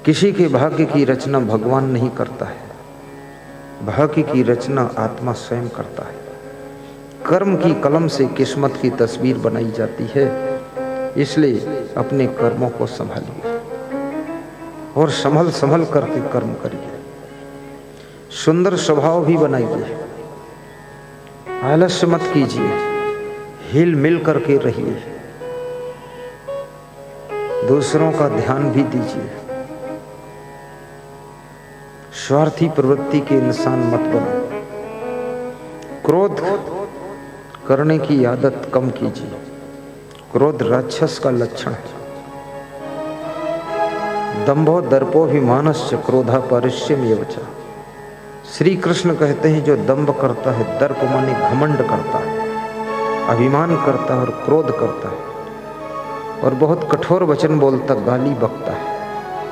किसी के भाग्य की रचना भगवान नहीं करता है, भाग्य की रचना आत्मा स्वयं करता है। कर्म की कलम से किस्मत की तस्वीर बनाई जाती है, इसलिए अपने कर्मों को संभालिए और संभल संभल करके कर्म करिए। सुंदर स्वभाव भी बनाइए, आलस्य मत कीजिए, हिल मिल करके रहिए, दूसरों का ध्यान भी दीजिए। स्वार्थी प्रवृत्ति के इंसान मत बनो। क्रोध करने की आदत कम कीजिए, क्रोध राक्षस का लक्षण है। दंभो दर्पोभिमानस्य क्रोधा पारुष्यमेव च। श्री कृष्ण कहते हैं जो दंभ करता है, दर्प माने घमंड करता है, अभिमान करता है और क्रोध करता है और बहुत कठोर वचन बोलता, गाली बकता है,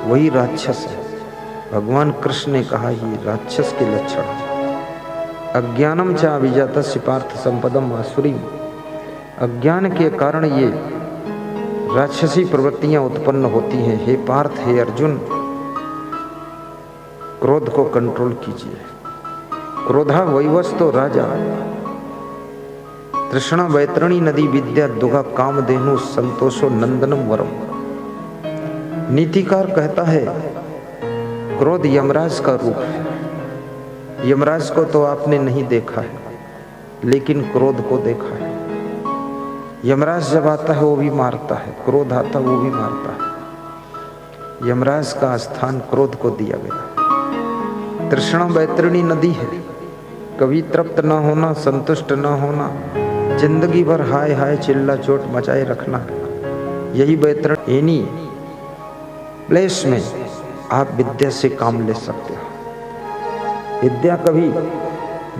वही राक्षस है। भगवान कृष्ण ने कहा ये राक्षस के लक्षण है। अज्ञानम च अभिजातस्य पार्थ संपदम आसुरीम। अज्ञान के कारण ये राक्षसी प्रवृत्तियां उत्पन्न होती हैं। हे पार्थ, हे अर्जुन, क्रोध को कंट्रोल कीजिए। क्रोधा वैवस्तो राजा, तृष्णा वैतरणी नदी विद्या दुगा कामधेनु संतोषो नंदनम वरम। नीतिकार कहता है क्रोध यमराज का रूप है। यमराज को तो आपने नहीं देखा है, लेकिन क्रोध को देखा है। यमराज जब आता है वो भी मारता है, क्रोध आता है वो भी मारता है। यमराज का स्थान क्रोध को दिया गया। तृष्णा वैतरणी नदी है, कभी तृप्त ना होना, संतुष्ट ना होना, जिंदगी भर हाय हाय चिल्ला चोट मचाए रखना, यही वैतरणी प्लेस में आप विद्या से काम ले सकते हो। विद्या कभी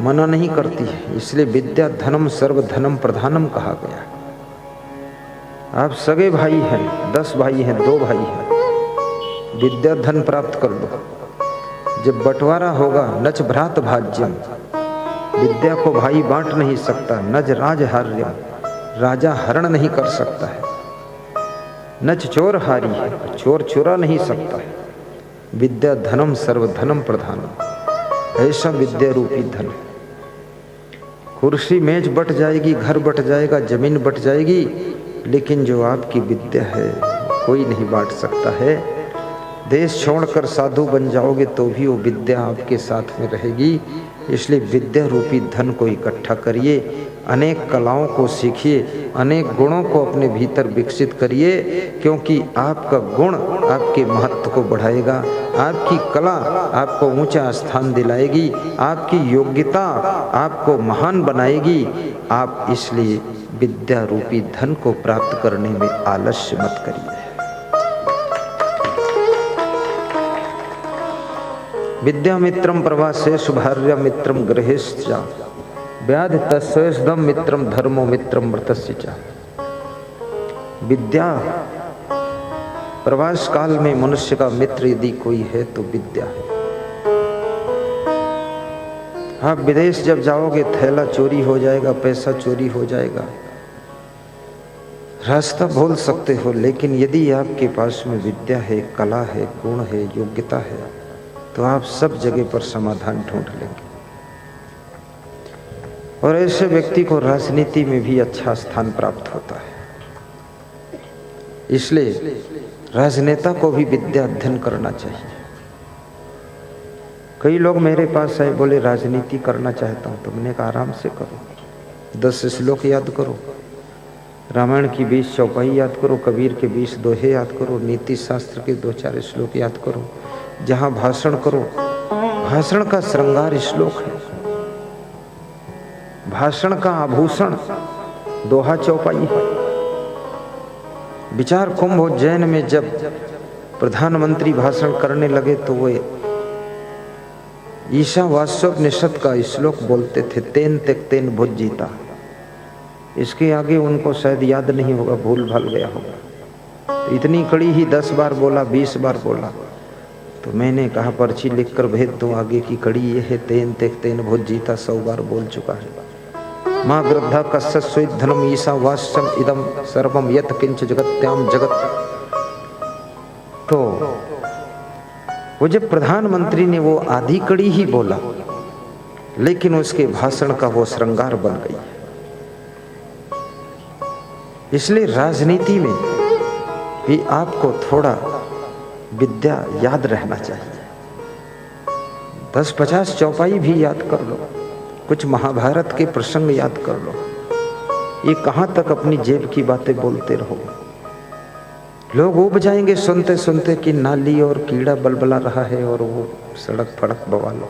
मना नहीं करती है, इसलिए विद्या धनम सर्व धनम प्रधानम कहा गया। आप सगे भाई हैं, 10 भाई हैं, 2 भाई हैं, विद्या धन प्राप्त कर लो। जब बंटवारा होगा, नच भ्रात भाज्यम, विद्या को भाई बांट नहीं सकता। नज राज हार्यम, राजा हरण नहीं कर सकता है। नच चोर हारी है, चोर चुरा नहीं सकता है। विद्या धनम सर्व धनम प्रधानम, ऐसा विद्या रूपी धन। कुर्सी मेज बट जाएगी, घर बट जाएगा, जमीन बट जाएगी, लेकिन जो आपकी विद्या है कोई नहीं बांट सकता है। देश छोड़कर साधु बन जाओगे तो भी वो विद्या आपके साथ में रहेगी। इसलिए विद्या रूपी धन को इकट्ठा करिए, अनेक कलाओं को सीखिए, अनेक गुणों को अपने भीतर विकसित करिए, क्योंकि आपका गुण आपके महत्व को बढ़ाएगा, आपकी कला आपको ऊंचा स्थान दिलाएगी, आपकी योग्यता आपको महान बनाएगी। आप इसलिए विद्या रूपी धन को प्राप्त करने में आलस्य मत करिए। विद्या मित्रम प्रवासेषु भार्या मित्रम गृहेश्च व्याध तस्वेशदम मित्रम धर्मो मित्रम व्रतस्य च। विद्या प्रवास काल में मनुष्य का मित्र यदि कोई है तो विद्या है। आप विदेश जब जाओगे थैला चोरी हो जाएगा, पैसा चोरी हो जाएगा, रास्ता भूल सकते हो, लेकिन यदि आपके पास में विद्या है, कला है, गुण है, योग्यता है, तो आप सब जगह पर समाधान ढूंढ लेंगे। और ऐसे व्यक्ति को राजनीति में भी अच्छा स्थान प्राप्त होता है। इसलिए राजनेता को भी विद्या अध्ययन करना चाहिए। कई लोग मेरे पास आए, बोले राजनीति करना चाहता हूं, तो मैंने कहा आराम से करो, 10 श्लोक याद करो, रामायण की 20 चौपाई याद करो, कबीर के 20 दोहे याद करो, नीति शास्त्र के 2-4 श्लोक याद करो। जहां भाषण करो, भाषण का श्रृंगार श्लोक है, भाषण का आभूषण दोहा चौपाई है। विचार कुंभ उज्जैन में जब प्रधानमंत्री भाषण करने लगे तो वो ईशावास्योपनिषद का श्लोक बोलते थे, तेन तेक तेन भुज जीता। इसके आगे उनको शायद याद नहीं होगा, भूल भाल गया होगा, तो इतनी कड़ी ही 10 बार बोला, 20 बार बोला। तो मैंने कहा पर्ची लिखकर भेज दो, आगे की कड़ी ये है, तेन तेक तेन भुज जीता 100 बार बोल चुका है। माँ गृद्धा कस्य धनम ईशावास्यम इदम सर्वम यत किंच जगत्याम जगत। तो वो जब प्रधानमंत्री ने वो आधी कड़ी ही बोला, लेकिन उसके भाषण का वो श्रृंगार बन गई। इसलिए राजनीति में भी आपको थोड़ा विद्या याद रहना चाहिए। 10-50 चौपाई भी याद कर लो, कुछ महाभारत के प्रसंग याद कर लो। ये कहां तक अपनी जेब की बातें बोलते रहोगे? लोग उब जाएंगे सुनते सुनते कि नाली और कीड़ा बलबला रहा है और वो सड़क फड़क बवालो।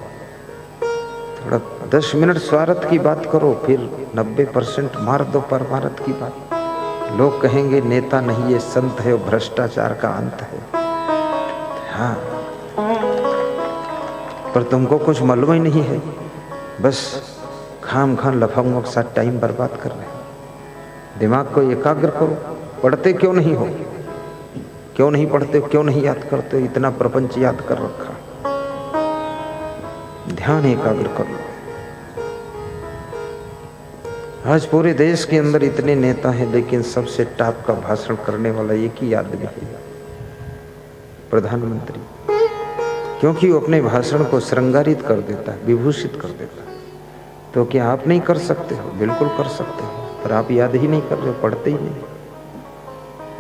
थोड़ा 10 मिनट स्वार्थ की बात करो, फिर 90% मार दो परमार्थ की बात। लोग कहेंगे नेता नहीं ये संत है और भ्रष्टाचार का अंत है। हाँ, पर तुमको कुछ मालूम ही नहीं है, बस खाम खान लफंगों के साथ टाइम बर्बाद कर रहे। दिमाग को एकाग्र करो। पढ़ते क्यों नहीं हो? क्यों नहीं पढ़ते? क्यों नहीं याद करते? इतना प्रपंच याद कर रखा। ध्यान एकाग्र कर लो। आज पूरे देश के अंदर इतने नेता हैं, लेकिन सबसे टॉप का भाषण करने वाला एक ही आदमी है, प्रधानमंत्री। क्योंकि वो अपने भाषण को श्रृंगारित कर देता है, विभूषित कर देता है। तो क्या आप नहीं कर सकते हो? बिल्कुल कर सकते हो, पर आप याद ही नहीं कर रहे हो, पढ़ते ही नहीं।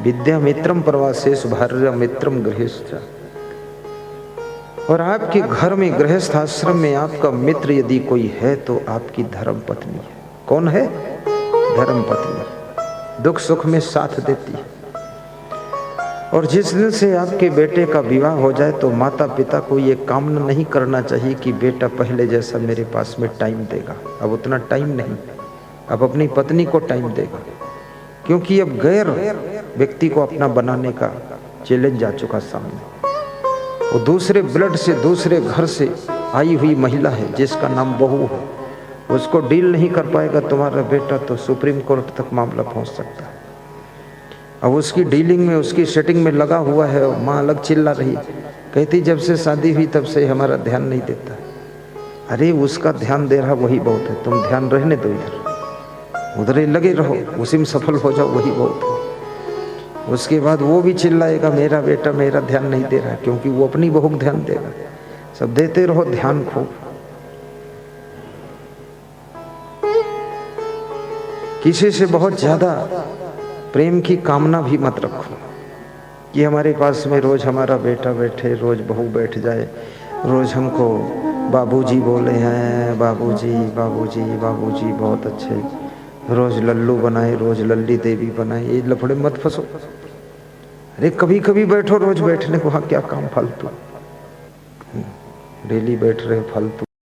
विद्या मित्रम प्रवासेषु भार्या मित्रम गृहस्थ। और आपके घर में गृहस्थ आश्रम में आपका मित्र यदि कोई है तो आपकी धर्म पत्नी है। कौन है? धर्म पत्नी। दुख सुख में साथ देती है। और जिस दिन से आपके बेटे का विवाह हो जाए तो माता पिता को ये कामना नहीं करना चाहिए कि बेटा पहले जैसा मेरे पास में टाइम देगा। अब उतना टाइम नहीं, अब अपनी पत्नी को टाइम देगा। क्योंकि अब गैर व्यक्ति को अपना बनाने का चैलेंज आ चुका सामने। वो दूसरे ब्लड से, दूसरे घर से आई हुई महिला है जिसका नाम बहू है। उसको डील नहीं कर पाएगा तुम्हारा बेटा तो सुप्रीम कोर्ट तक मामला पहुंच सकता है। अब उसकी डीलिंग में, उसकी सेटिंग में लगा हुआ है। माँ अलग चिल्ला रही, कहती जब से शादी हुई तब से हमारा ध्यान नहीं देता। अरे उसका ध्यान दे रहा वही बहुत है, तुम ध्यान रहने दो, इधर उधर ही लगे रहो, उसी में सफल हो जाओ, वही बहुत है। उसके बाद वो भी चिल्लाएगा मेरा बेटा मेरा ध्यान नहीं दे रहा, क्योंकि वो अपनी बहू को ध्यान देगा। सब देते रहो ध्यान खूब। किसी से बहुत ज्यादा प्रेम की कामना भी मत रखो कि हमारे पास में रोज हमारा बेटा बैठे, रोज बहू बैठ जाए, रोज हमको बाबूजी बोले हैं, बाबूजी बाबूजी बाबूजी बहुत अच्छे, रोज लल्लू बनाए, रोज लल्ली देवी बनाए। ये लफड़े मत फंसो। अरे कभी कभी बैठो, रोज बैठने को वहाँ क्या काम फालतू, डेली बैठ रहे फालतू।